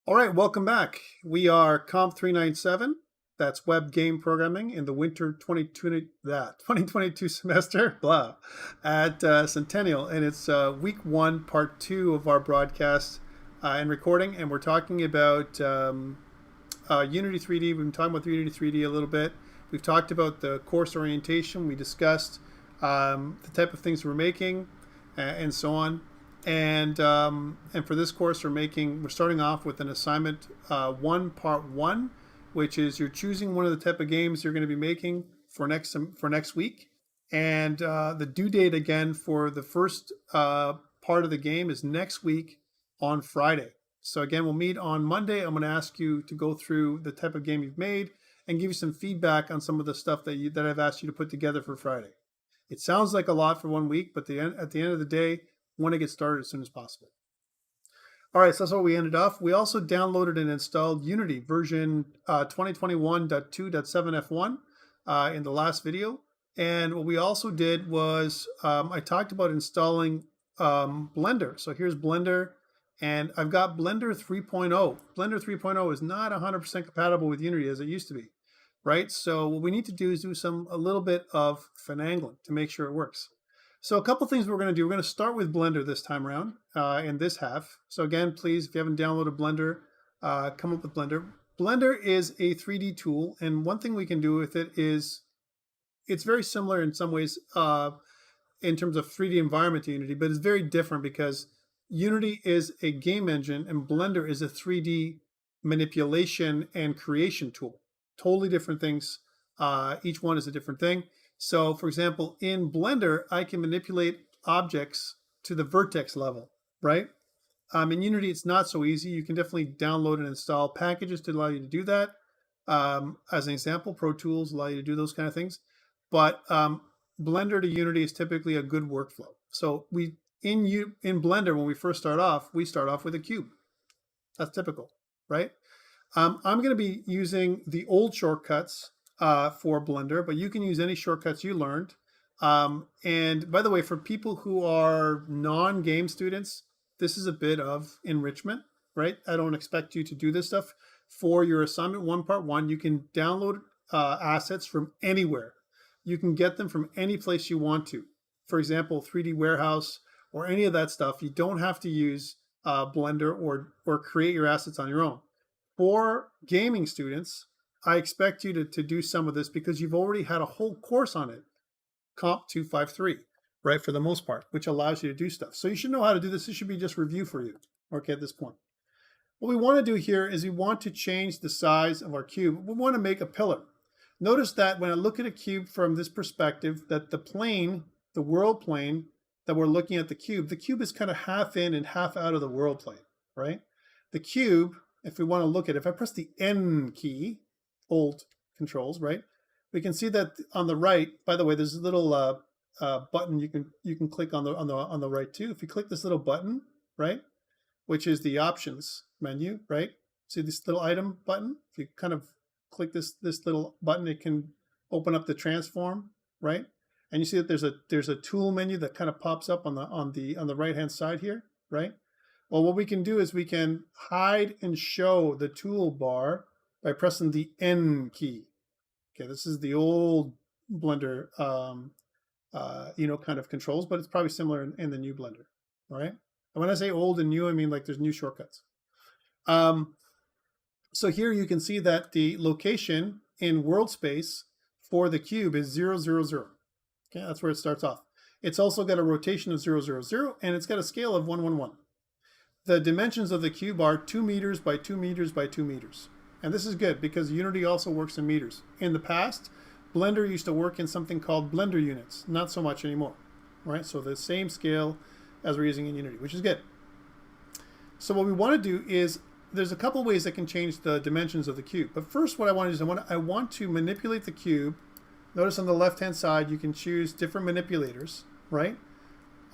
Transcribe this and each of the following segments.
All right, welcome back. We are COMP397. That's web game programming in the winter 2022 semester, blah, at Centennial. And it's week one, part two of our broadcast and recording. And we're talking about Unity 3D. We've been talking about Unity 3D a little bit. We've talked about the course orientation. We discussed the type of things we're making and so on. And for this course, we're starting off with an assignment one, part one, which is you're choosing one of the type of games you're going to be making for next week. And the due date again for the first part of the game is next week on Friday. So again, we'll meet on Monday. I'm going to ask you to go through the type of game you've made and give you some feedback on some of the stuff that I've asked you to put together for Friday. It sounds like a lot for 1 week, but at the end of the day, want to get started as soon as possible. All right, so that's what we ended off. We also downloaded and installed Unity version 2021.2.7F1 in the last video. And what we also did was I talked about installing Blender. So here's Blender, and I've got Blender 3.0. Blender 3.0 is not 100% compatible with Unity as it used to be, right? So what we need to do is do a little bit of finagling to make sure it works. So a couple things we're going to do. We're going to start with Blender this time around in this half. So again, please, if you haven't downloaded Blender, come up with Blender. Blender is a 3D tool, and one thing we can do with it is it's very similar in some ways in terms of 3D environment to Unity, but it's very different because Unity is a game engine and Blender is a 3D manipulation and creation tool. Totally different things. Each one is a different thing. So for example, in Blender, I can manipulate objects to the vertex level, right? In Unity, it's not so easy. You can definitely download and install packages to allow you to do that. As an example, Pro Tools allow you to do those kind of things. But Blender to Unity is typically a good workflow. So in Blender, when we first start off, we start off with a cube. That's typical, right? I'm going to be using the old shortcuts for Blender, but you can use any shortcuts you learned. And by the way, for people who are non-game students, this is a bit of enrichment, right? I don't expect you to do this stuff. For your assignment one, part one, you can download assets from anywhere. You can get them from any place you want to. For example, 3D Warehouse or any of that stuff. You don't have to use Blender or create your assets on your own. For gaming students, I expect you to do some of this because you've already had a whole course on it, COMP397, right, for the most part, which allows you to do stuff. So you should know how to do this. This should be just review for you, okay, at this point. What we want to do here is we want to change the size of our cube. We want to make a pillar. Notice that when I look at a cube from this perspective, that the plane, the world plane that we're looking at the cube is kind of half in and half out of the world plane, right? The cube, if we want to look at it, if I press the N key, old controls, right? We can see that on the right. By the way, there's a little button you can click on the right too. If you click this little button, right, which is the options menu, right? See this little item button? If you kind of click this little button, it can open up the transform, right? And you see that there's a tool menu that kind of pops up on the right hand side here, right? Well, what we can do is we can hide and show the toolbar by pressing the N key. Okay, this is the old Blender, kind of controls, but it's probably similar in the new Blender, all right? And when I say old and new, I mean like there's new shortcuts. So here you can see that the location in world space for the cube is 0, 0, 0. Okay, that's where it starts off. It's also got a rotation of 0, 0, 0, and it's got a scale of 1, 1, 1. The dimensions of the cube are 2 meters by 2 meters by 2 meters. And this is good because Unity also works in meters. In the past, Blender used to work in something called Blender units. Not so much anymore, right? So the same scale as we're using in Unity, which is good. So what we want to do is, there's a couple ways that can change the dimensions of the cube. But first what I want to do is I want to manipulate the cube. Notice on the left-hand side, you can choose different manipulators, right?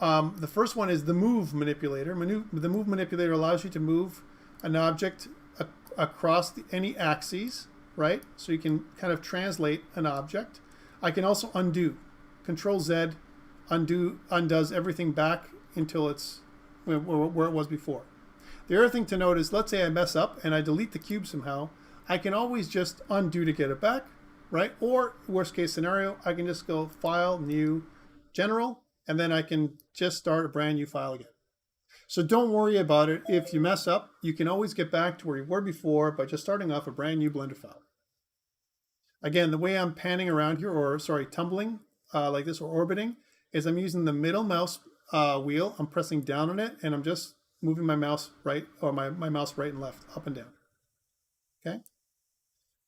The first one is the move manipulator. The move manipulator allows you to move an object across any axes, right? So you can kind of translate an object. I can also undo. Control Z undoes everything back until it's where it was before. The other thing to note is, let's say I mess up and I delete the cube somehow, I can always just undo to get it back, right? Or worst case scenario, I can just go File, New, General, and then I can just start a brand new file again. So don't worry about it. If you mess up, you can always get back to where you were before by just starting off a brand new Blender file. Again, the way I'm panning around here, or sorry, tumbling like this or orbiting, is I'm using the middle mouse wheel. I'm pressing down on it, and I'm just moving my mouse right, or my mouse right and left, up and down. Okay.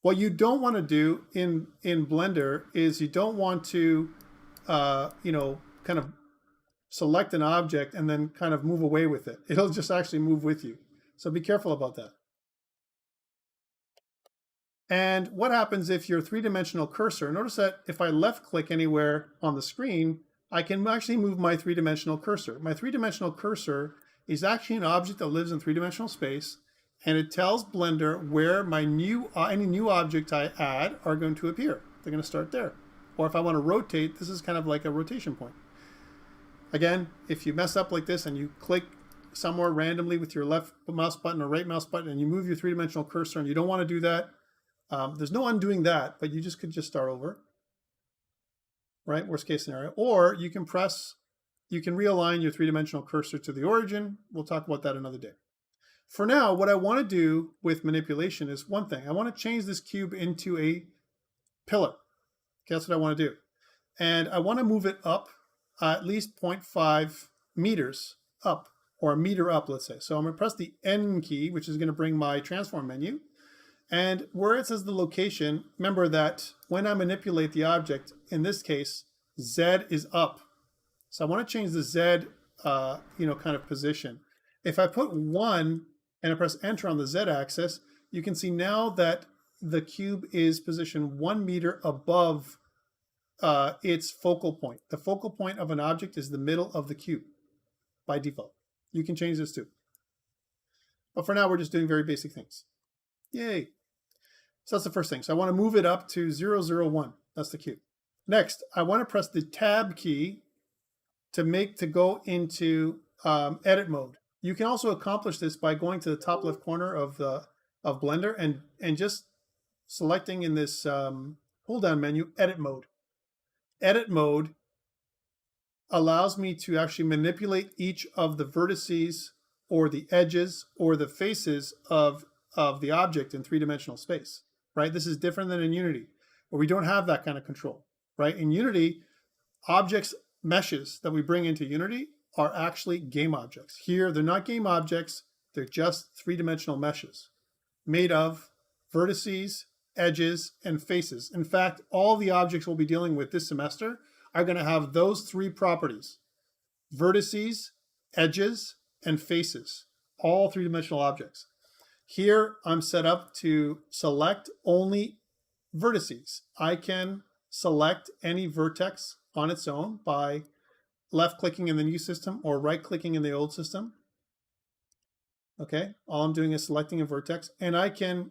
What you don't want to do in Blender is you don't want to, kind of select an object and then kind of move away with it. It'll just actually move with you. So be careful about that. And what happens if your three-dimensional cursor, notice that if I left click anywhere on the screen, I can actually move my three-dimensional cursor. My three-dimensional cursor is actually an object that lives in three-dimensional space, and it tells Blender where my any new object I add are going to appear. They're going to start there. Or if I want to rotate, this is kind of like a rotation point. Again, if you mess up like this and you click somewhere randomly with your left mouse button or right mouse button and you move your three-dimensional cursor and you don't want to do that, there's no undoing that, but you could just start over, right? Worst case scenario. Or you can realign your three-dimensional cursor to the origin. We'll talk about that another day. For now, what I want to do with manipulation is one thing. I want to change this cube into a pillar. Okay, that's what I want to do. And I want to move it up at least 0.5 meters up, or a meter up, let's say. So I'm going to press the N key, which is going to bring my transform menu. And where it says the location, remember that when I manipulate the object, in this case, Z is up. So I want to change the Z, kind of position. If I put 1 and I press Enter on the Z axis, you can see now that the cube is positioned 1 meter above its focal point. The focal point of an object is the middle of the cube by default. You can change this too. But for now, we're just doing very basic things. Yay. So that's the first thing. So I want to move it up to 0, 0, 1. That's the cube. Next, I want to press the Tab key to go into edit mode. You can also accomplish this by going to the top left corner of Blender and just selecting in this pull-down menu, edit mode. Edit mode allows me to actually manipulate each of the vertices or the edges or the faces of the object in three-dimensional space, right? This is different than in Unity, where we don't have that kind of control, right? In Unity, objects, meshes that we bring into Unity are actually game objects. Here, they're not game objects, they're just three-dimensional meshes made of vertices, edges, and faces. In fact, all the objects we'll be dealing with this semester are going to have those three properties: vertices, edges, and faces, all three-dimensional objects. Here, I'm set up to select only vertices. I can select any vertex on its own by left-clicking in the new system or right-clicking in the old system. Okay, all I'm doing is selecting a vertex, and I can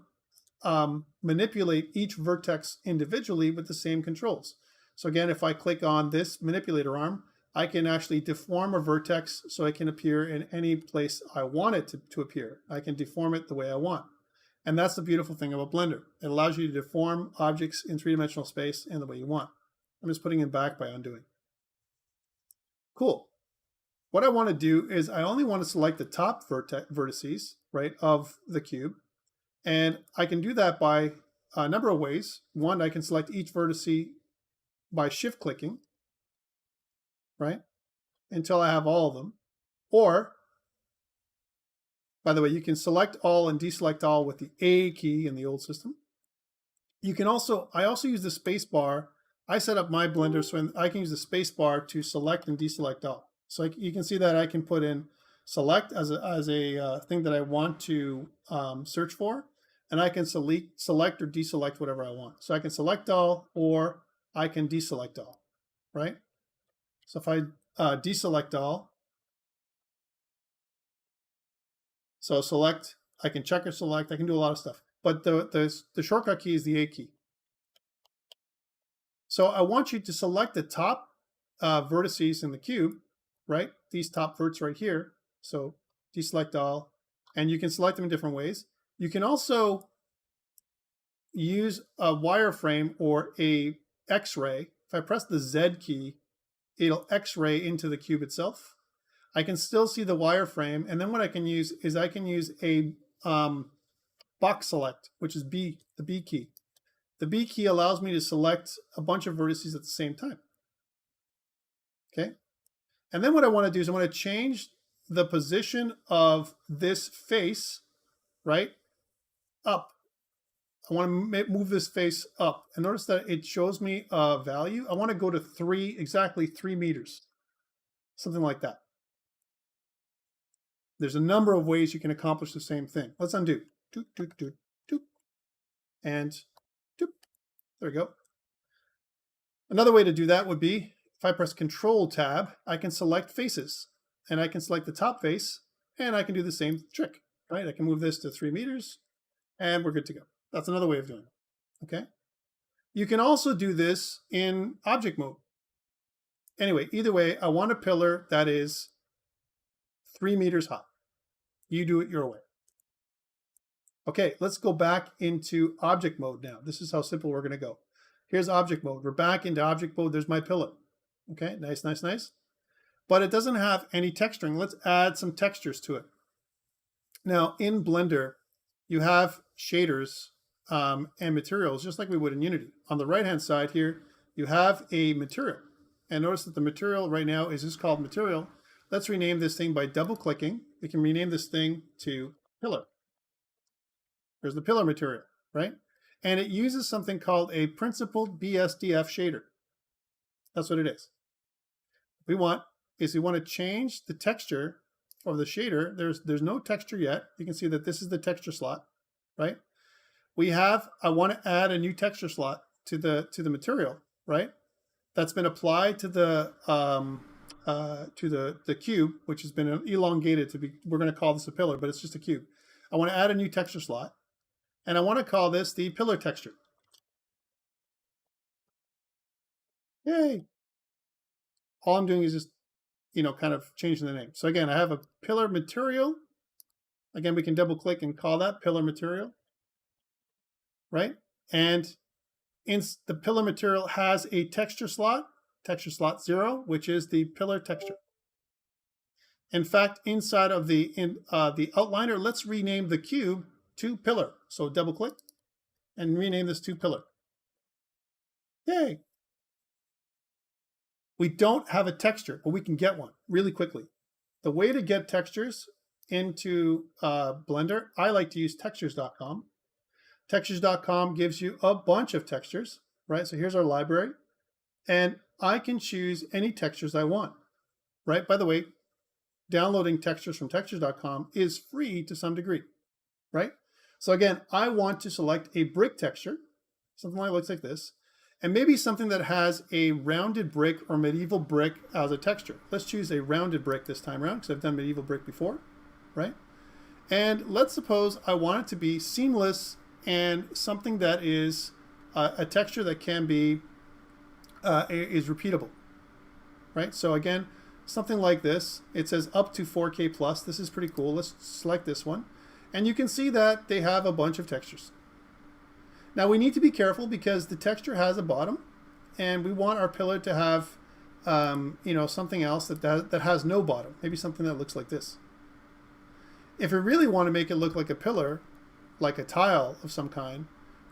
manipulate each vertex individually with the same controls. So again, if I click on this manipulator arm, I can actually deform a vertex so it can appear in any place I want it to appear. I can deform it the way I want. And that's the beautiful thing about Blender. It allows you to deform objects in three-dimensional space in the way you want. I'm just putting it back by undoing. Cool. What I want to do is I only want to select the top vertices, right, of the cube. And I can do that by a number of ways. One, I can select each vertice by shift clicking, right, until I have all of them. Or, by the way, you can select all and deselect all with the A key in the old system. You can also, I also use the space bar. I set up my Blender so I can use the space bar to select and deselect all. So you can see that I can put in select as a thing that I want to search for, and I can select or deselect whatever I want. So I can select all, or I can deselect all, right? So if I deselect all, so select, I can check or select, I can do a lot of stuff. But the shortcut key is the A key. So I want you to select the top vertices in the cube, right? These top verts right here. So deselect all, and you can select them in different ways. You can also use a wireframe or a X-ray. If I press the Z key, it'll X-ray into the cube itself. I can still see the wireframe, and then what I can use is I can use a box select, which is the B key. The B key allows me to select a bunch of vertices at the same time. Okay, and then what I want to do is I want to change the position of this face, right, up. I want to move this face up, and notice that it shows me a value. I want to go to exactly 3 meters, something like that. There's a number of ways you can accomplish the same thing. Let's undo. Doop, doop, doop, doop. And doop. There we go. Another way to do that would be, if I press Control Tab, I can select faces. And I can select the top face, and I can do the same trick. Right? I can move this to 3 meters, and we're good to go. That's another way of doing it. Okay? You can also do this in object mode. Anyway, either way, I want a pillar that is 3 meters high. You do it your way. Okay, let's go back into object mode now. This is how simple we're going to go. Here's object mode. We're back into object mode. There's my pillar. Okay, nice, nice, nice. But it doesn't have any texturing. Let's add some textures to it. Now, in Blender, you have shaders and materials, just like we would in Unity. On the right-hand side here, you have a material. And notice that the material right now is just called material. Let's rename this thing by double-clicking. We can rename this thing to pillar. There's the pillar material, right? And it uses something called a principled BSDF shader. That's what it is. What we want to change the texture of the shader. There's no texture yet. You can see that this is the texture slot, right? I want to add a new texture slot to the material, right? That's been applied to the cube, which has been elongated to be. We're going to call this a pillar, but it's just a cube. I want to add a new texture slot, and I want to call this the pillar texture. Yay! All I'm doing is just, kind of changing the name. So again, I have a pillar material. Again, we can double click and call that pillar material, right? And the pillar material has a texture slot 0, which is the pillar texture. In fact, inside of the outliner, let's rename the cube to pillar. So double click and rename this to pillar. Yay! We don't have a texture, but we can get one really quickly. The way to get textures into Blender, I like to use textures.com. Textures.com gives you a bunch of textures, right? So here's our library, and I can choose any textures I want, right? By the way, downloading textures from textures.com is free to some degree, right? So again, I want to select a brick texture, something that looks like this, and maybe something that has a rounded brick or medieval brick as a texture. Let's choose a rounded brick this time around because I've done medieval brick before, right? And let's suppose I want it to be seamless and something that is a texture that can be is repeatable, right? So again, something like this. It says up to 4K plus. This is pretty cool. Let's select this one, and you can see that they have a bunch of textures. Now we need to be careful because the texture has a bottom, and we want our pillar to have, something else that has no bottom. Maybe something that looks like this. If we really want to make it look like a pillar, like a tile of some kind,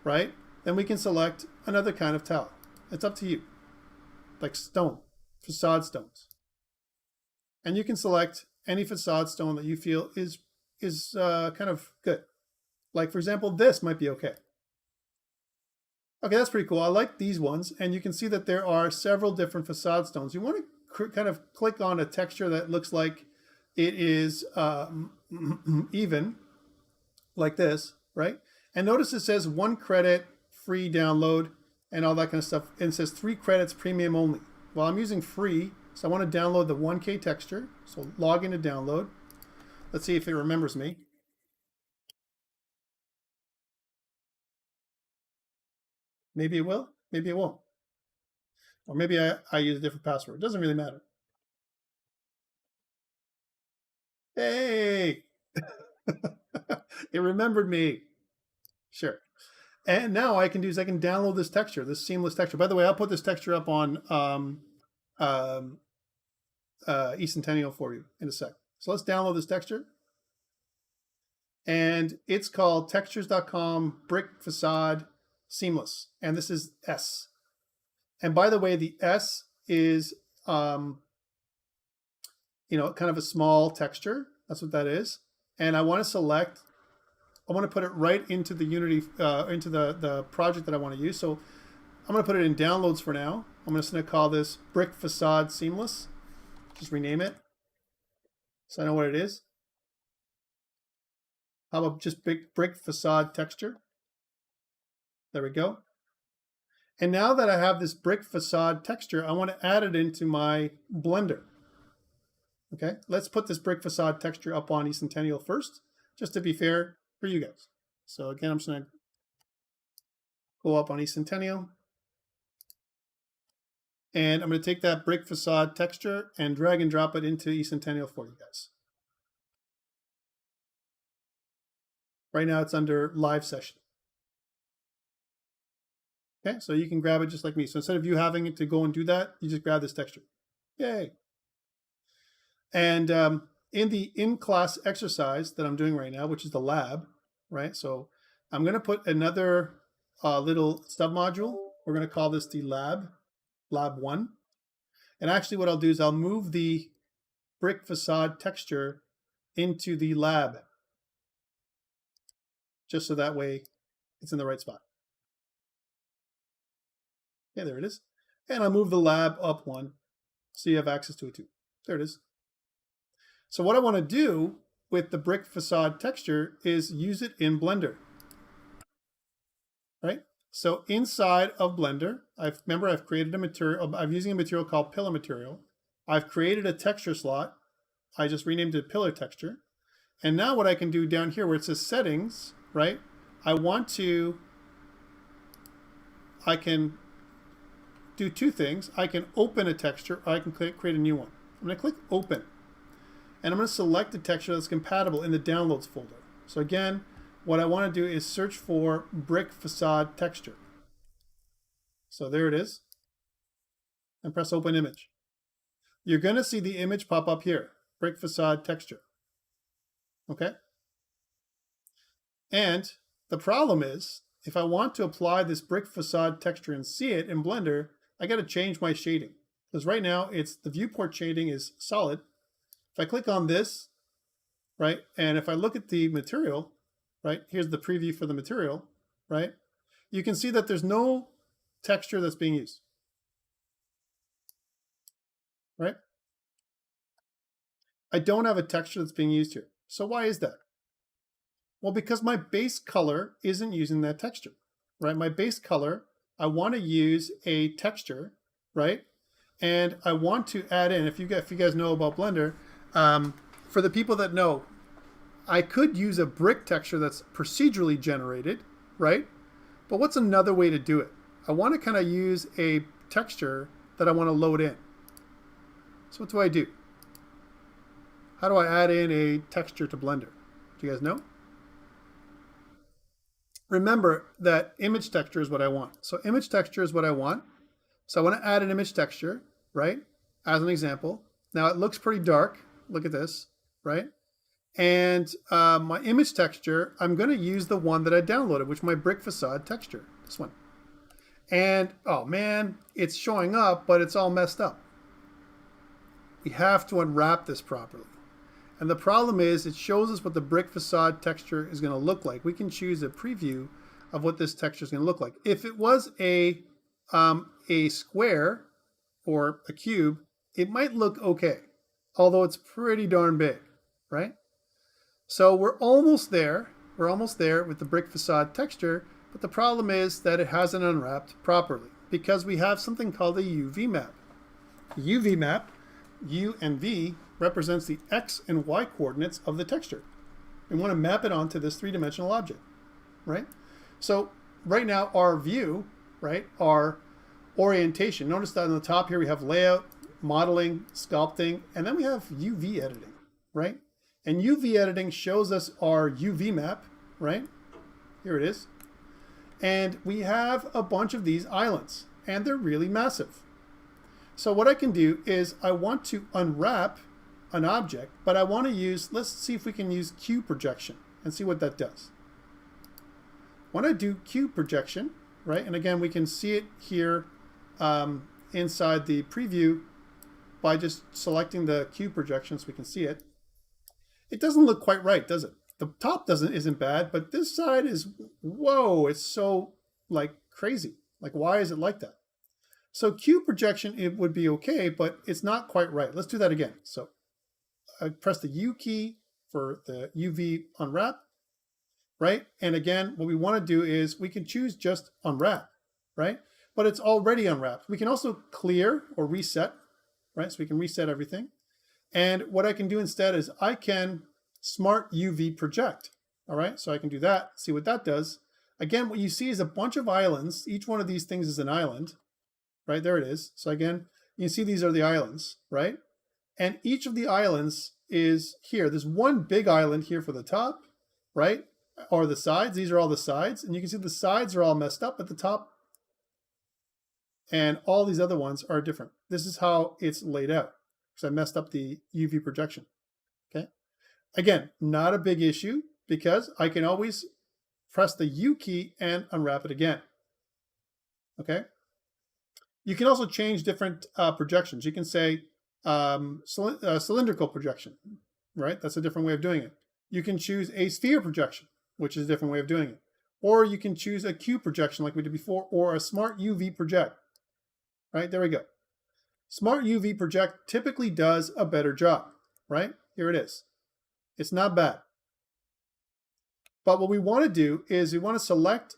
right? Then we can select another kind of tile. It's up to you, like stone, facade stones, and you can select any facade stone that you feel is kind of good. Like for example, this might be okay. Okay, that's pretty cool. I like these ones, and you can see that there are several different facade stones. You want to kind of click on a texture that looks like it is even, like this, right? And notice it says 1 credit, free download, and all that kind of stuff. And it says 3 credits, premium only. Well, I'm using free, so I want to download the 1K texture. So log into download. Let's see if it remembers me. Maybe it will, maybe it won't. Or maybe I use a different password. It doesn't really matter. Hey! It remembered me. Sure. And now I can do is I can download this texture, this seamless texture. By the way, I'll put this texture up on eCentennial for you in a sec. So let's download this texture. And it's called textures.com brick facade seamless. And this is S. And by the way, the S is, kind of a small texture. That's what that is. And I want to put it right into the Unity, into the project that I want to use. So I'm going to put it in downloads for now. I'm just going to call this brick facade seamless. Just rename it so I know what it is. How about just brick facade texture? There we go. And now that I have this brick facade texture, I want to add it into my Blender. Okay, let's put this brick facade texture up on eCentennial first, just to be fair for you guys. So again, I'm just going to go up on eCentennial. And I'm going to take that brick facade texture and drag and drop it into eCentennial for you guys. Right now it's under live session. Okay, so you can grab it just like me. So instead of you having it to go and do that, you just grab this texture. Yay. And in the in-class exercise that I'm doing right now, which is the lab, right? So I'm going to put another little submodule. We're going to call this the lab 1. And actually what I'll do is I'll move the brick facade texture into the lab, just so that way it's in the right spot. Yeah, there it is. And I'll move the lab up 1 so you have access to it too. There it is. So what I want to do with the brick facade texture is use it in Blender. Right? So inside of Blender, remember I've created a material, I'm using a material called pillar material. I've created a texture slot. I just renamed it pillar texture. And now what I can do down here where it says settings, right? I can do two things. I can open a texture, or I can create a new one. I'm going to click open. And I'm going to select the texture that's compatible in the downloads folder. So again, what I want to do is search for brick facade texture. So there it is. And press open image. You're going to see the image pop up here, brick facade texture. Okay? And the problem is, if I want to apply this brick facade texture and see it in Blender, I got to change my shading. Because right now, the viewport shading is solid. If I click on this, right, and if I look at the material, right, here's the preview for the material, right, you can see that there's no texture that's being used, right? I don't have a texture that's being used here. So why is that? Well, because my base color isn't using that texture, right? My base color, I want to use a texture, right? And I want to add in, if you guys know about Blender, for the people that know, I could use a brick texture that's procedurally generated, right? But what's another way to do it? I want to kind of use a texture that I want to load in. So what do I do? How do I add in a texture to Blender? Do you guys know? Remember that image texture is what I want. So image texture is what I want. So I want to add an image texture, right? As an example. Now it looks pretty dark. Look at this, right? And my image texture, I'm going to use the one that I downloaded, which is my brick facade texture, this one. And, oh man, it's showing up, but it's all messed up. We have to unwrap this properly. And the problem is it shows us what the brick facade texture is going to look like. We can choose a preview of what this texture is going to look like. If it was a square or a cube, it might look okay, although it's pretty darn big, right? So we're almost there. We're almost there with the brick facade texture, but the problem is that it hasn't unwrapped properly because we have something called a UV map. UV map, U and V, represents the X and Y coordinates of the texture. We want to map it onto this three-dimensional object, right? So right now our view, right, our orientation. Notice that on the top here we have layout, modeling, sculpting, and then we have UV editing, right? And UV editing shows us our UV map, right? Here it is. And we have a bunch of these islands, and they're really massive. So what I can do is I want to unwrap an object, but I want to use, let's see if we can use cube projection and see what that does. When I do cube projection, right, and again, we can see it here inside the preview by just selecting the cube projection so we can see it. It doesn't look quite right, does it? The top isn't bad, but this side is, whoa, it's so like crazy. Like, why is it like that? So cube projection, it would be okay, but it's not quite right. Let's do that again. So I press the U key for the UV unwrap, right? And again, what we want to do is we can choose just unwrap, right? But it's already unwrapped. We can also clear or reset, right? So we can reset everything. And what I can do instead is I can smart UV project. All right, so I can do that, see what that does. Again, what you see is a bunch of islands. Each one of these things is an island, right? There it is. So again, you can see these are the islands, right? And each of the islands is here. There's one big island here for the top, right? Or the sides. These are all the sides. And you can see the sides are all messed up at the top. And all these other ones are different. This is how it's laid out. So I messed up the UV projection, okay? Again, not a big issue because I can always press the U key and unwrap it again, okay? You can also change different projections. You can say cylindrical projection, right? That's a different way of doing it. You can choose a sphere projection, which is a different way of doing it. Or you can choose a cube projection like we did before, or a smart UV project, right? There we go. Smart UV project typically does a better job, right? Here it is. It's not bad. But what we want to do is we want to select,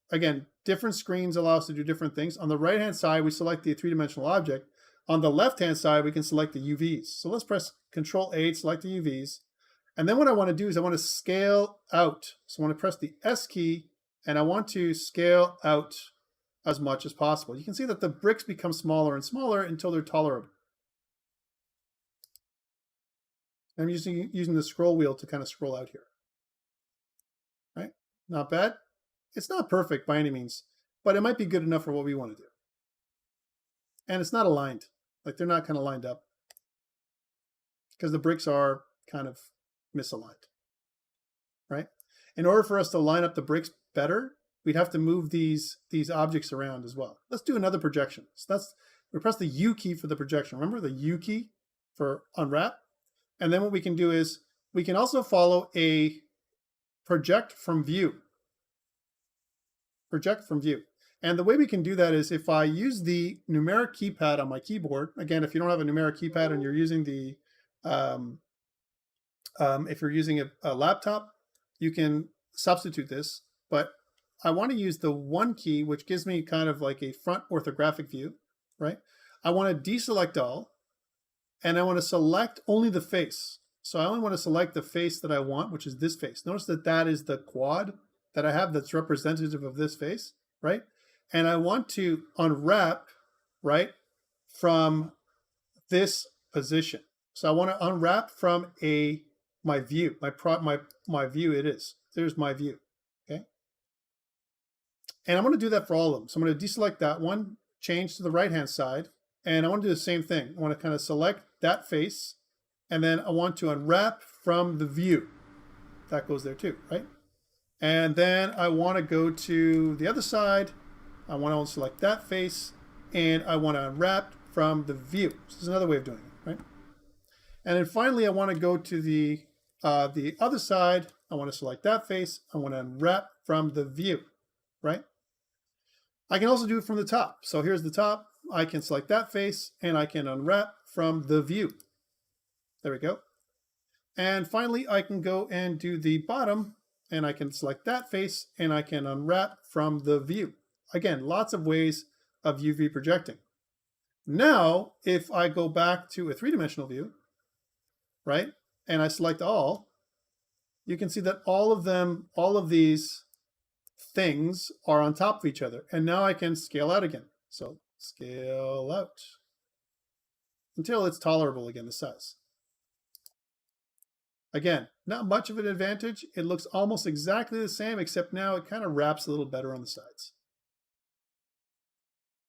again, different screens allow us to do different things. On the right-hand side, we select the three-dimensional object. On the left-hand side, we can select the UVs. So let's press Control-A, select the UVs. And then what I want to do is I want to scale out. So I want to press the S key, and I want to scale out as much as possible. You can see that the bricks become smaller and smaller until they're tolerable. I'm using the scroll wheel to kind of scroll out here. Right? Not bad. It's not perfect by any means, but it might be good enough for what we want to do. And it's not aligned. Like they're not kind of lined up because the bricks are kind of misaligned. Right? In order for us to line up the bricks better, we'd have to move these objects around as well. Let's do another projection. So we press the U key for the projection. Remember the U key for unwrap? And then what we can do is we can also follow a project from view. Project from view. And the way we can do that is if I use the numeric keypad on my keyboard, again, if you don't have a numeric keypad and you're using the, if you're using a laptop, you can substitute this, but I want to use the 1 key, which gives me kind of like a front orthographic view, right? I want to deselect all, and I want to select only the face. So I only want to select the face that I want, which is this face. Notice that that is the quad that I have that's representative of this face, right? And I want to unwrap, right, from this position. So I want to unwrap from my view, my view it is. There's my view, okay? And I'm going to do that for all of them. So I'm going to deselect that one, change to the right-hand side, and I want to do the same thing. I want to kind of select that face, and then I want to unwrap from the view. That goes there too, right? And then I want to go to the other side. I want to select that face, and I want to unwrap from the view. So this is another way of doing it, right? And then finally, I want to go to the other side. I want to select that face. I want to unwrap from the view, right? I can also do it from the top. So here's the top. I can select that face, and I can unwrap from the view. There we go. And finally, I can go and do the bottom, and I can select that face, and I can unwrap from the view. Again, lots of ways of UV projecting. Now, if I go back to a three-dimensional view, right, and I select all, you can see that all of these things are on top of each other. And now I can scale out again. So scale out until it's tolerable again, the size. Again, not much of an advantage. It looks almost exactly the same, except now it kind of wraps a little better on the sides.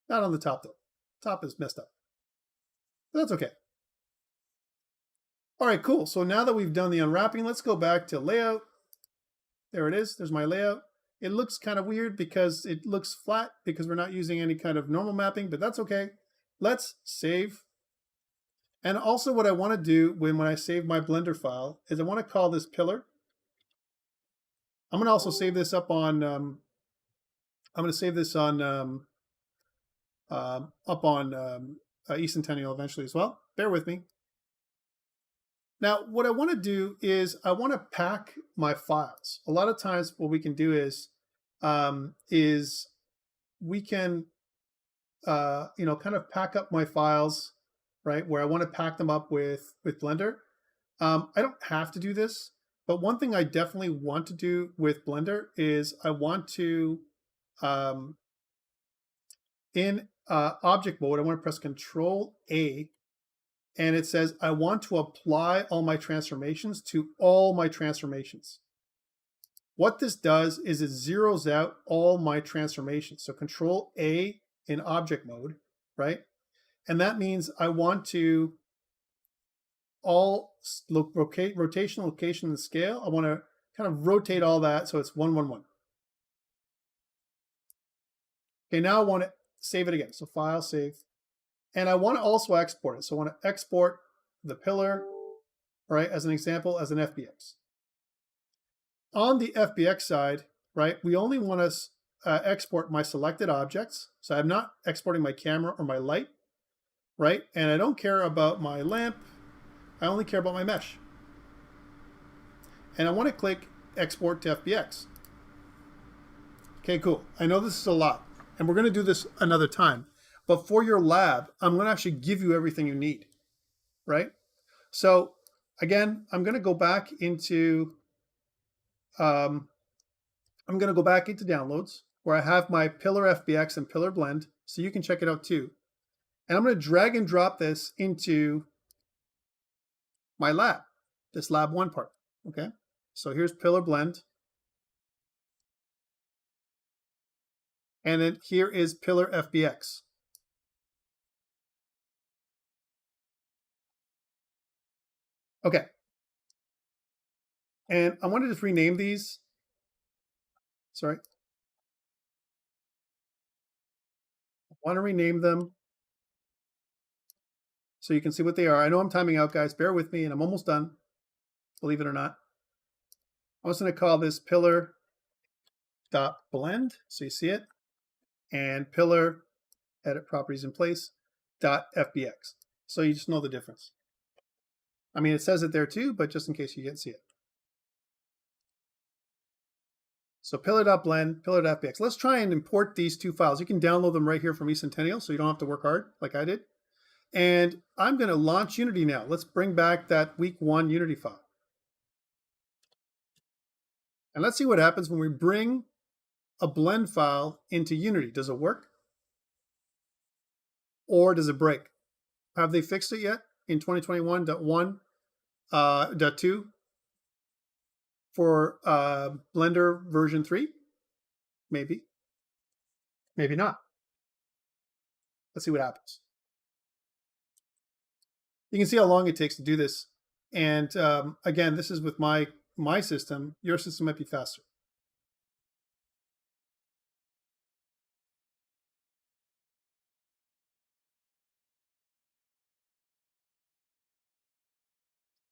Not on the top though. Top is messed up. But that's okay. All right, cool. So now that we've done the unwrapping, let's go back to layout. There it is. There's my layout. It looks kind of weird because it looks flat because we're not using any kind of normal mapping, but that's okay. Let's save. And also what I want to do when I save my Blender file is I want to call this pillar. I'm going to also save this up on, I'm going to save this on, up on eCentennial eventually as well. Bear with me. Now, what I want to do is I want to pack my files. A lot of times what we can do is we can, kind of pack up my files, right, where I want to pack them up with Blender. I don't have to do this, but one thing I definitely want to do with Blender is I want to, in object mode, I want to press Control A, and it says I want to apply all my transformations to all my transformations. What this does is it zeroes out all my transformations. So Control A in object mode, right? And that means I want to all rotation, location, and scale. I want to kind of rotate all that so it's 1, 1, 1. Okay, now I want to save it again. So File, Save. And I want to also export it. So I want to export the pillar, right, as an example, as an FBX. On the FBX side, right, we only want to export my selected objects. So I'm not exporting my camera or my light, right? And I don't care about my lamp. I only care about my mesh. And I want to click Export to FBX. Okay, cool. I know this is a lot, and we're going to do this another time. But for your lab, I'm going to actually give you everything you need, right? So again, I'm going to go back into downloads where I have my Pillar FBX and Pillar Blend, so you can check it out too. And I'm going to drag and drop this into my lab, this lab 1 part, okay? So here's Pillar Blend. And then here is Pillar FBX. Okay. And I want to just rename these. Sorry. I want to rename them so you can see what they are. I know I'm timing out, guys. Bear with me, and I'm almost done, believe it or not. I'm just going to call this pillar.blend, so you see it, and pillar edit properties in place .fbx. So you just know the difference. I mean, it says it there too, but just in case you can't see it. So pillar.blend, pillar.fbx. Let's try and import these 2 files. You can download them right here from eCentennial, so you don't have to work hard like I did. And I'm going to launch Unity now. Let's bring back that week 1 Unity file. And let's see what happens when we bring a blend file into Unity. Does it work? Or does it break? Have they fixed it yet in 2021.1.2 for Blender version 3? Maybe. Maybe not. Let's see what happens. You can see how long it takes to do this. And again, this is with my system. Your system might be faster.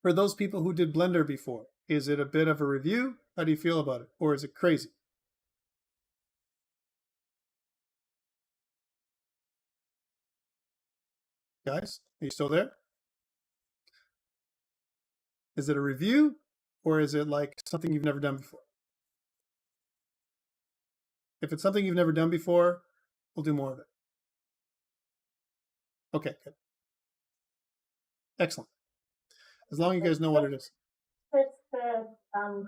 For those people who did Blender before, is it a bit of a review? How do you feel about it? Or is it crazy? Guys, are you still there? Is it a review, or is it like something you've never done before? If it's something you've never done before, we'll do more of it. Okay, good. Excellent. As long as you guys know what it is. Something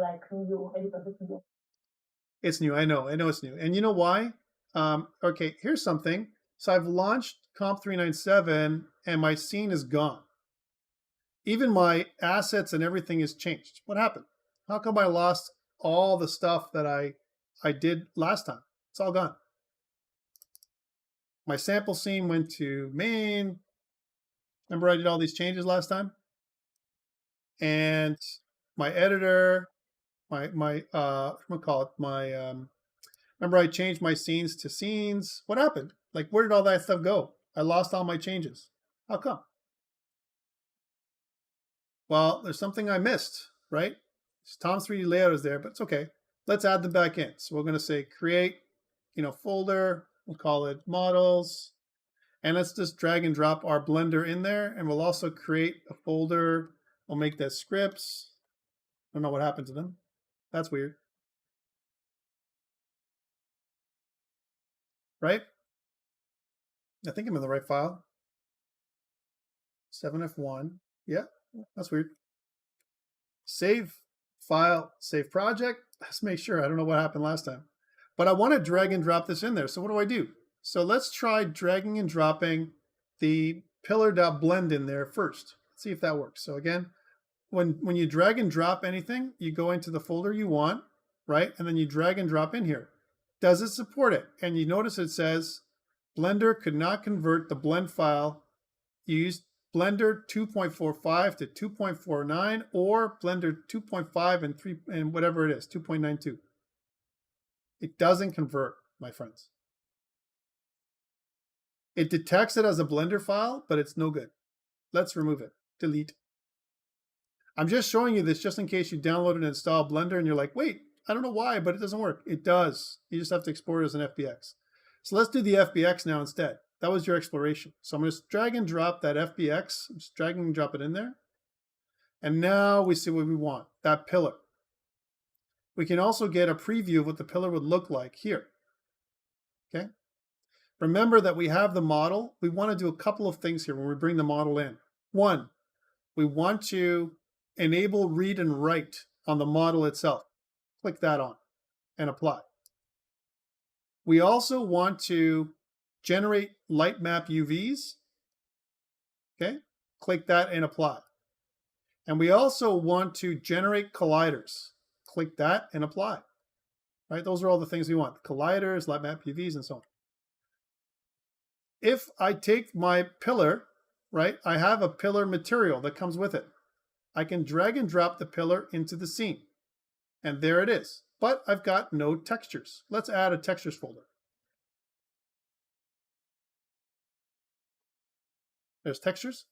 like new, new. It's new. I know it's new. And you know why? Okay, here's something. So I've launched COMP397 and my scene is gone. Even my assets and everything has changed. What happened? How come I lost all the stuff that I did last time? It's all gone. My sample scene went to main. Remember I did all these changes last time? And my editor, I'm gonna call it my, remember I changed my scenes to scenes. What happened? Like, where did all that stuff go? I lost all my changes. How come? Well, there's something I missed, right? Tom's 3D layout is there, but it's okay. Let's add them back in. So we're going to say create, folder. We'll call it models. And let's just drag and drop our Blender in there. And we'll also create a folder. We'll make that scripts. I don't know what happened to them. That's weird. Right? I think I'm in the right file. 7F1. Yeah, that's weird. Save file, save project. Let's make sure. I don't know what happened last time. But I want to drag and drop this in there. So what do I do? So let's try dragging and dropping the pillar.blend in there first. Let's see if that works. So again, when you drag and drop anything, you go into the folder you want, right? And then you drag and drop in here. Does it support it? And you notice it says Blender could not convert the blend file used Blender 2.45 to 2.49 or Blender 2.5 and 3 and whatever it is, 2.92. It doesn't convert, my friends. It detects it as a Blender file, but it's no good. Let's remove it. Delete. I'm just showing you this just in case you download and install Blender and you're like, wait, I don't know why, but it doesn't work. It does. You just have to export it as an FBX. So let's do the FBX now instead. That was your exploration. So I'm going to drag and drop that FBX. I'm just dragging and drop it in there. And now we see what we want, that pillar. We can also get a preview of what the pillar would look like here. Okay. Remember that we have the model. We want to do a couple of things here when we bring the model in. One, we want to enable read and write on the model itself. Click that on and apply. We also want to generate light map UVs. Okay, click that and apply. And we also want to generate colliders. Click that and apply. Right, those are all the things we want. Colliders, light map UVs, and so on. If I take my pillar, right, I have a pillar material that comes with it. I can drag and drop the pillar into the scene. And there it is. But I've got no textures. Let's add a textures folder. There's textures.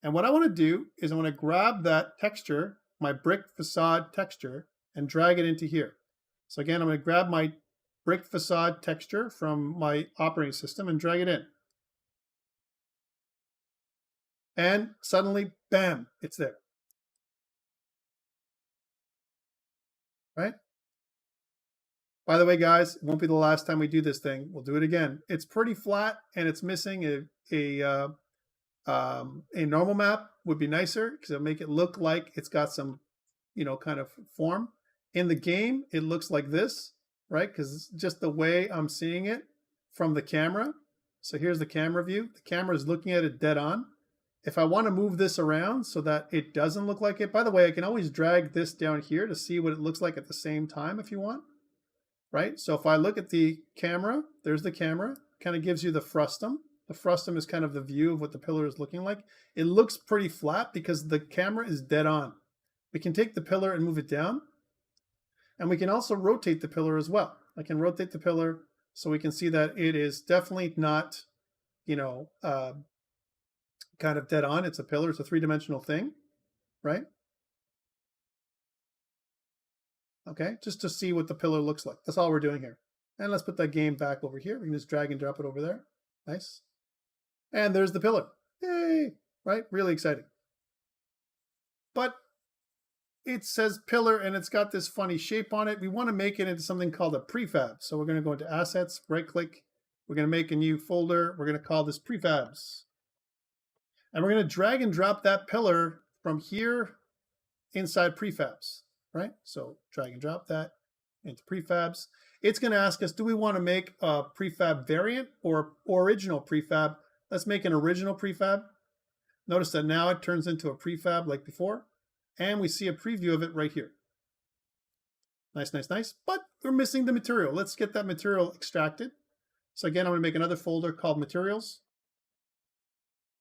And what I want to do is I want to grab that texture, my brick facade texture, and drag it into here. So again, I'm going to grab my brick facade texture from my operating system and drag it in. And suddenly, bam, it's there. Right? By the way, guys, it won't be the last time we do this thing. We'll do it again. It's pretty flat and it's missing a normal map. Would be nicer because it'll make it look like it's got some, kind of form. In the game, it looks like this, right? Because it's just the way I'm seeing it from the camera. So here's the camera view. The camera is looking at it dead on. If I want to move this around so that it doesn't look like it, by the way, I can always drag this down here to see what it looks like at the same time if you want, right? So if I look at the camera, there's the camera, kind of gives you the frustum. The frustum is kind of the view of what the pillar is looking like. It looks pretty flat because the camera is dead on. We can take the pillar and move it down. And we can also rotate the pillar as well. I can rotate the pillar so we can see that it is definitely not, kind of dead on. It's a pillar. It's a three-dimensional thing, right? Okay, just to see what the pillar looks like. That's all we're doing here. And let's put that game back over here. We can just drag and drop it over there. Nice. And there's the pillar. Yay, right? Really exciting. But it says pillar and it's got this funny shape on it. We want to make it into something called a prefab. So we're going to go into assets, right click. We're going to make a new folder. We're going to call this prefabs. And we're going to drag and drop that pillar from here inside prefabs, right? So drag and drop that into prefabs. It's going to ask us, do we want to make a prefab variant or original prefab? Let's make an original prefab. Notice that now it turns into a prefab like before, and we see a preview of it right here. Nice, nice, nice. But we're missing the material. Let's get that material extracted. So again, I'm going to make another folder called materials.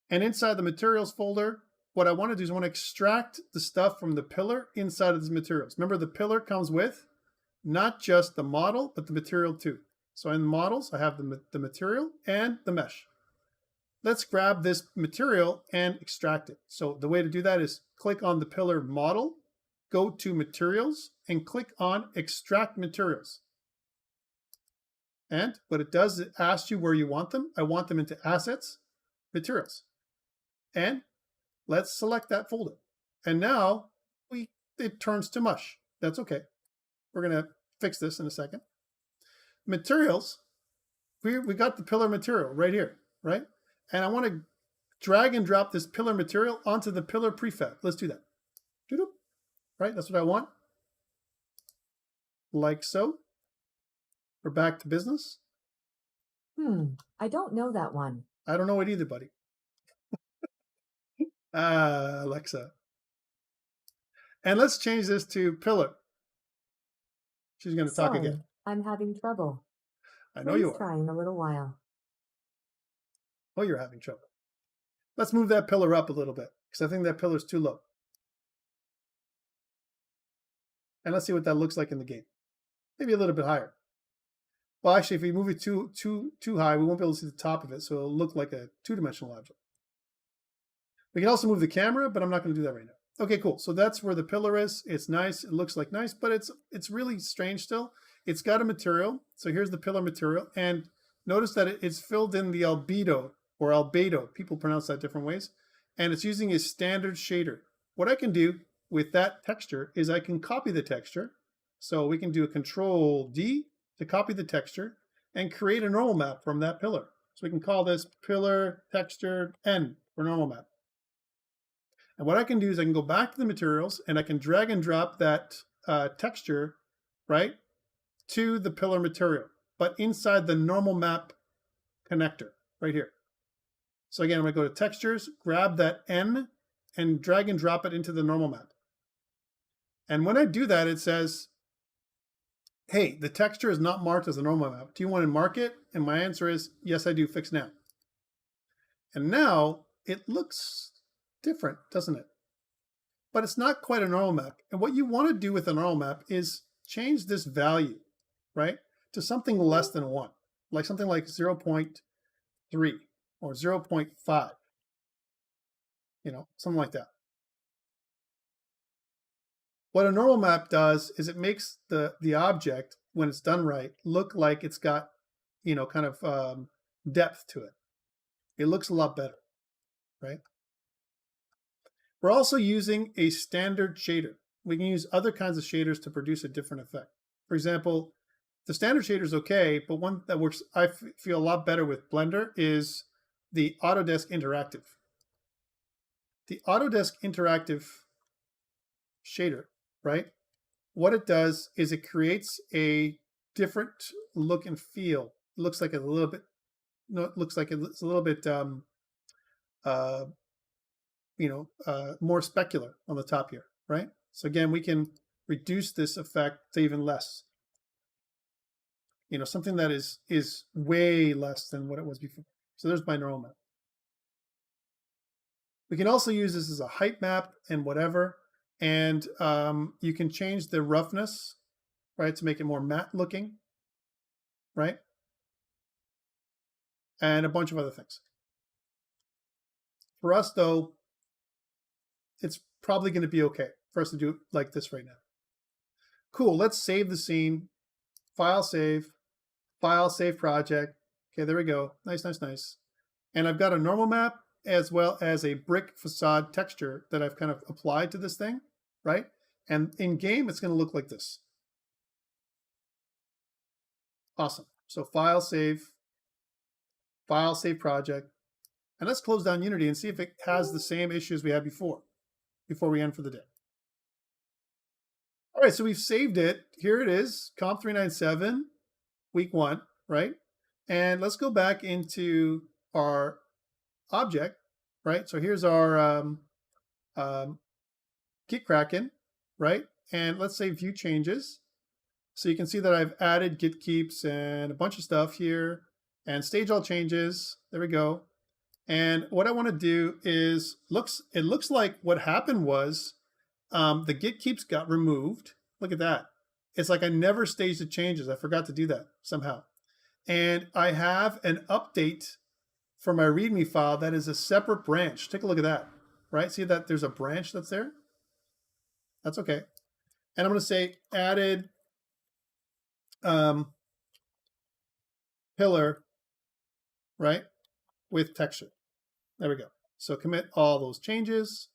And inside the materials folder, what I want to do is I want to extract the stuff from the pillar inside of these materials. Remember, the pillar comes with not just the model, but the material too. So in the models, I have the material and the mesh. Let's grab this material and extract it. So the way to do that is click on the pillar model, go to materials, and click on extract materials. And what it does is it asks you where you want them. I want them into assets, materials. And let's select that folder. And now it turns to mush. That's okay. We're going to fix this in a second. Materials, we got the pillar material right here, right? And I want to drag and drop this pillar material onto the pillar prefab. Let's do that. Right, that's what I want. Like so. We're back to business. I don't know that one. I don't know it either, buddy. Alexa. And let's change this to pillar. She's going to talk again. I'm having trouble. I know you are. Try in a little while. Oh, you're having trouble. Let's move that pillar up a little bit because I think that pillar's too low. And let's see what that looks like in the game. Maybe a little bit higher. Well, actually, if we move it too high, we won't be able to see the top of it, so it'll look like a two-dimensional object. We can also move the camera, but I'm not going to do that right now. Okay, cool. So that's where the pillar is. It's nice. It looks like nice, but it's really strange still. It's got a material. So here's the pillar material. And notice that it's filled in the albedo or albedo. People pronounce that different ways. And it's using a standard shader. What I can do with that texture is I can copy the texture. So we can do a Control D to copy the texture and create a normal map from that pillar. So we can call this pillar texture N for normal map. And what I can do is I can go back to the materials and I can drag and drop that texture, right, to the pillar material, but inside the normal map connector right here. So again, I'm going to go to textures, grab that N and drag and drop it into the normal map. And when I do that, it says, hey, the texture is not marked as a normal map. Do you want to mark it? And my answer is, yes, I do. Fix now. And now it looks different, doesn't it? But it's not quite a normal map. And what you want to do with a normal map is change this value, right, to something less than 1, like something like 0.3 or 0.5, something like that. What a normal map does is it makes the object, when it's done right, look like it's got, kind of depth to it. It looks a lot better, right? We're also using a standard shader. We can use other kinds of shaders to produce a different effect. For example, the standard shader is okay, but one that works, I feel a lot better with Blender is the Autodesk Interactive. The Autodesk Interactive shader, right? What it does is it creates a different look and feel. It looks like it's a little bit, it looks like it's a little bit, more specular on the top here, right? So again, we can reduce this effect to even less. Something that is way less than what it was before. So there's my normal map. We can also use this as a height map and whatever. And you can change the roughness, right, to make it more matte looking, right? And a bunch of other things. For us, though, it's probably going to be okay for us to do it like this right now. Cool, let's save the scene. File, save project. Okay, there we go. Nice, nice, nice. And I've got a normal map as well as a brick facade texture that I've kind of applied to this thing, right? And in game, it's going to look like this. Awesome. So file, save project. And let's close down Unity and see if it has the same issues we had before we end for the day. All right, so we've saved it. Here it is, COMP397, week 1, right? And let's go back into our object, right? So here's our Git Kraken, right? And let's say view changes. So you can see that I've added git keeps and a bunch of stuff here and stage all changes. There we go. And what I want to do is it looks like what happened was the git keeps got removed. Look at that. It's like I never staged the changes. I forgot to do that somehow. And I have an update for my README file that is a separate branch. Take a look at that, right? See that there's a branch that's there? That's okay. And I'm going to say added pillar, right, with texture. There we go. So commit all those changes,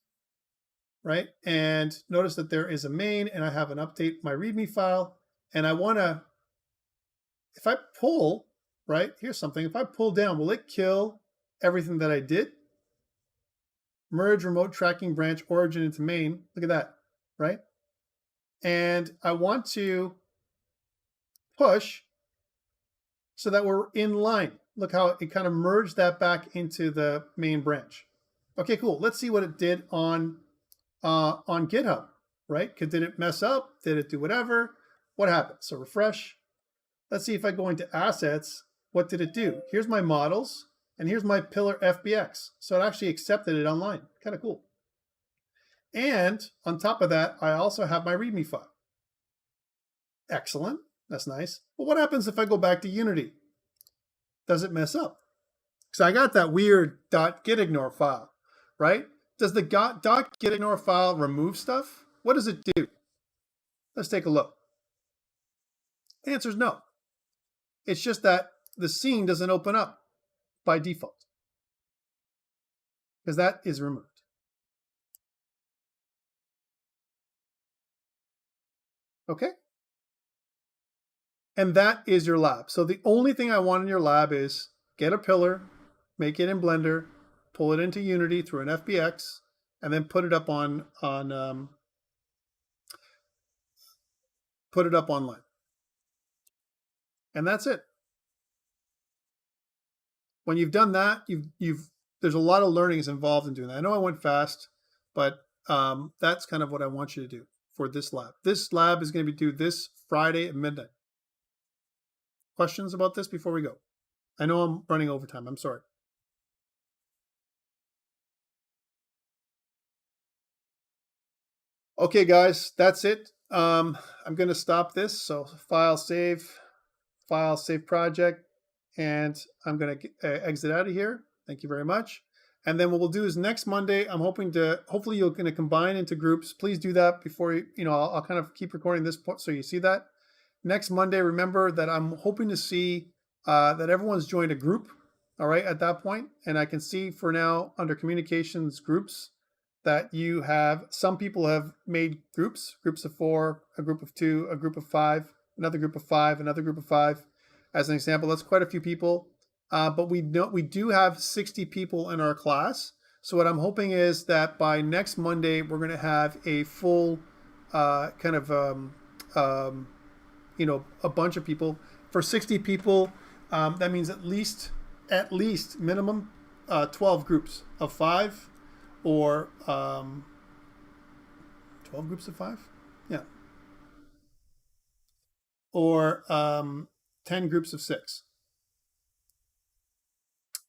right? And notice that there is a main and I have an update my README file. And I want to, if I pull, right, here's something. If I pull down, will it kill everything that I did? Merge remote tracking branch origin into main. Look at that, right? And I want to push so that we're in line. Look how it kind of merged that back into the main branch. Okay, cool. Let's see what it did on GitHub, right? Did it mess up? Did it do whatever? What happened? So refresh. Let's see if I go into assets. What did it do? Here's my models, and here's my pillar FBX. So it actually accepted it online. Kind of cool. And on top of that, I also have my README file. Excellent. That's nice. But what happens if I go back to Unity? Does it mess up? Because I got that weird .gitignore file, right? Does the .gitignore file remove stuff? What does it do? Let's take a look. The answer is no. It's just that the scene doesn't open up by default because that is removed. Okay? And that is your lab. So the only thing I want in your lab is get a pillar, make it in Blender, pull it into Unity through an FBX, and then put it up put it up online. And that's it. When you've done that, there's a lot of learnings involved in doing that. I know I went fast, but that's kind of what I want you to do for this lab. This lab is going to be due this Friday at midnight. Questions about this before we go? I know I'm running over time. I'm sorry. Okay, guys, that's it. I'm going to stop this. So file, save project, and I'm going to exit out of here. Thank you very much. And then what we'll do is next Monday, I'm hopefully you're going to combine into groups. Please do that before I'll kind of keep recording this so you see that. Next Monday, remember that I'm hoping to see that everyone's joined a group, all right, at that point. And I can see for now under communications groups that you have, some people have made groups of 4, a group of 2, a group of 5, another group of 5, another group of 5. As an example, that's quite a few people. But we do have 60 people in our class. So what I'm hoping is that by next Monday, we're going to have a full a bunch of people. For 60 people, that means at least minimum 12 groups of 5 or 12 groups of 5? Yeah. Or 10 groups of 6.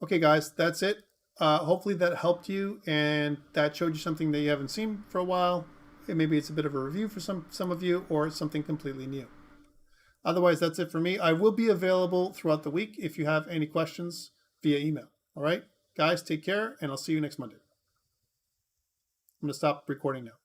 Okay, guys, that's it. Hopefully that helped you and that showed you something that you haven't seen for a while. Maybe it's a bit of a review for some of you, or it's something completely new. Otherwise, that's it for me. I will be available throughout the week if you have any questions via email. All right, guys, take care, and I'll see you next Monday. I'm going to stop recording now.